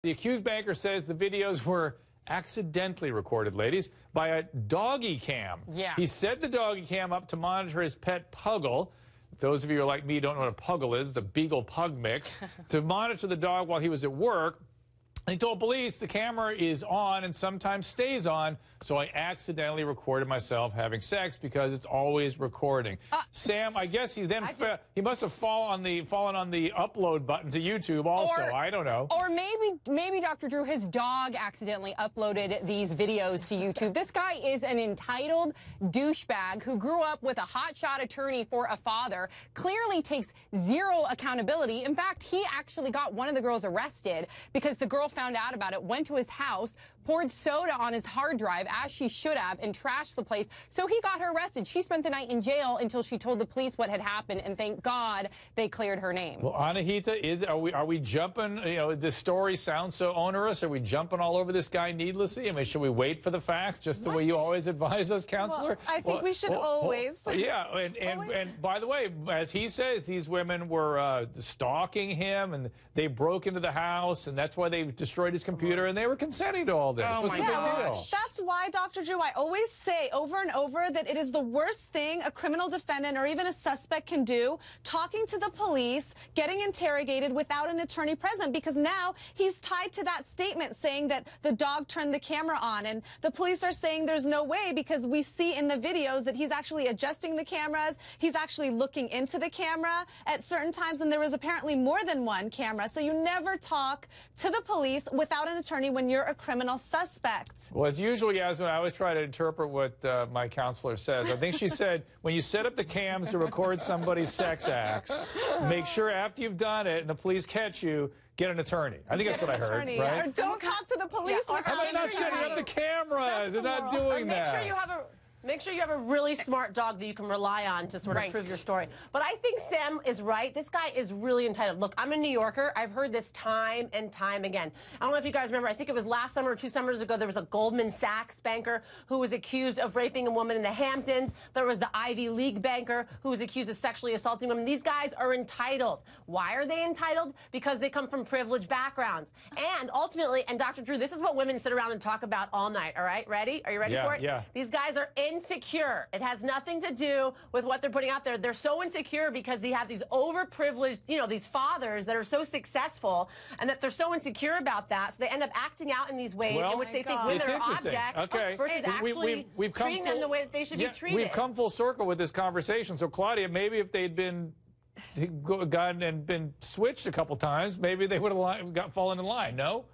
The accused banker says the videos were accidentally recorded, ladies, by a doggy cam. Yeah. He set the doggy cam up to monitor his pet Puggle. If those of you who are like me don't know what a Puggle is, it's a beagle pug mix, to monitor the dog while he was at work. He told police the camera is on and sometimes stays on, so I accidentally recorded myself having sex because it's always recording. Sam, I guess he then he must have fallen on the upload button to YouTube also. I don't know. Or maybe Dr. Drew, his dog accidentally uploaded these videos to YouTube. This guy is an entitled douchebag who grew up with a hotshot attorney for a father, clearly takes zero accountability. In fact, he actually got one of the girls arrested because the girl found out about it, went to his house, poured soda on his hard drive, as she should have, and trashed the place. So he got her arrested. She spent the night in jail until she told the police what had happened, and thank God they cleared her name. Well, Anahita, are we jumping? You know, this story sounds so onerous. Are we jumping all over this guy needlessly? I mean, should we wait for the facts, just the way you always advise us, counselor? Well, I think we should always. Yeah, and by the way, as he says, these women were stalking him, and they broke into the house, and that's why they destroyed his computer, and they were consenting to all this. Oh, What's my the big gosh. deal? That's why, Dr. Drew, I always say over and over that it is the worst thing a criminal defendant or even a suspect can do, talking to the police, getting interrogated without an attorney present, because now he's tied to that statement saying that the dog turned the camera on, and the police are saying there's no way because we see in the videos that he's actually adjusting the cameras, he's actually looking into the camera at certain times, and there was apparently more than one camera. So you never talk to the police without an attorney when you're a criminal suspect. Well, as usual, Yasmin, I always try to interpret what my counselor says. I think she said when you set up the cams to record somebody's sex acts, make sure after you've done it and the police catch you, get an attorney. I think that's what I heard, right? Or don't talk to the police without How about not setting up the cameras and not doing that? Make sure you have a really smart dog that you can rely on to sort of prove your story. But I think Sam is right. This guy is really entitled. Look, I'm a New Yorker. I've heard this time and time again. I don't know if you guys remember. I think it was last summer or 2 summers ago, there was a Goldman Sachs banker who was accused of raping a woman in the Hamptons. There was the Ivy League banker who was accused of sexually assaulting women. These guys are entitled. Why are they entitled? Because they come from privileged backgrounds. And ultimately, and Dr. Drew, this is what women sit around and talk about all night, all right? Ready? Are you ready for it? Yeah. These guys are insecure. It has nothing to do with what they're putting out there. They're so insecure because they have these overprivileged, you know, these fathers that are so successful, and that they're so insecure about that, so they end up acting out in these ways in which they think women are objects versus actually treating them the way that they should be treated. We've come full circle with this conversation. So, Claudia, maybe if they'd been gotten and been switched a couple times, maybe they would have fallen in line, no?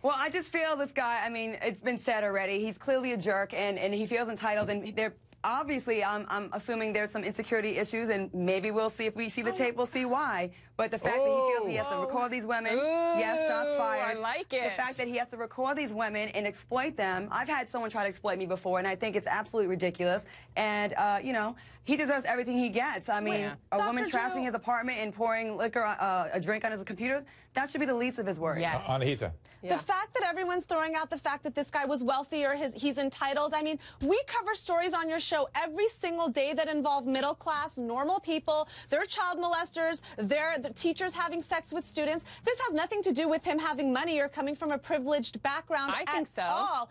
Well, I just feel this guy, I mean, it's been said already, he's clearly a jerk, and he feels entitled, and they're obviously, I'm assuming there's some insecurity issues, and maybe we'll see, if we see the tape, we'll see why. But the fact that he feels he has to record these women, yes, shots fired. I like it. The fact that he has to record these women and exploit them, I've had someone try to exploit me before, and I think it's absolutely ridiculous. And, you know, he deserves everything he gets. I mean, a woman trashing his apartment and pouring liquor, a drink on his computer, that should be the least of his worries. Yes. Anahita. The fact that everyone's throwing out the fact that this guy was wealthy or he's entitled, I mean, we cover stories on your show every single day that involve middle-class, normal people, they're child molesters, they're the teachers having sex with students. This has nothing to do with him having money or coming from a privileged background I think so. all.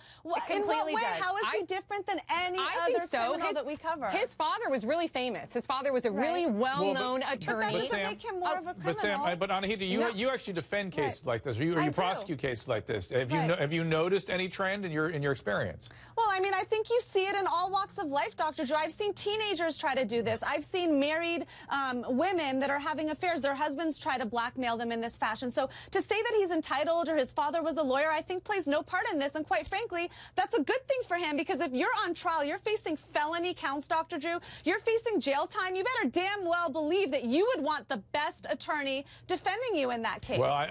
In what way? does. How is he different than any other criminal that we cover? His father was really famous. His father was a really well-known attorney. But that doesn't make him more of a criminal. But Sam, but Anahita, you actually defend cases like this, or you prosecute cases like this. Have you noticed any trend in your experience? Well, I mean, I think you see it in all walks of life, Dr. Drew. I've seen teenagers try to do this. I've seen married women that are having affairs. Their husbands try to blackmail them in this fashion. So to say that he's entitled or his father was a lawyer, I think plays no part in this. And quite frankly, that's a good thing for him, because if you're on trial, you're facing felony counts, Dr. Drew, you're facing jail time. You better damn well believe that you would want the best attorney defending you in that case. Well,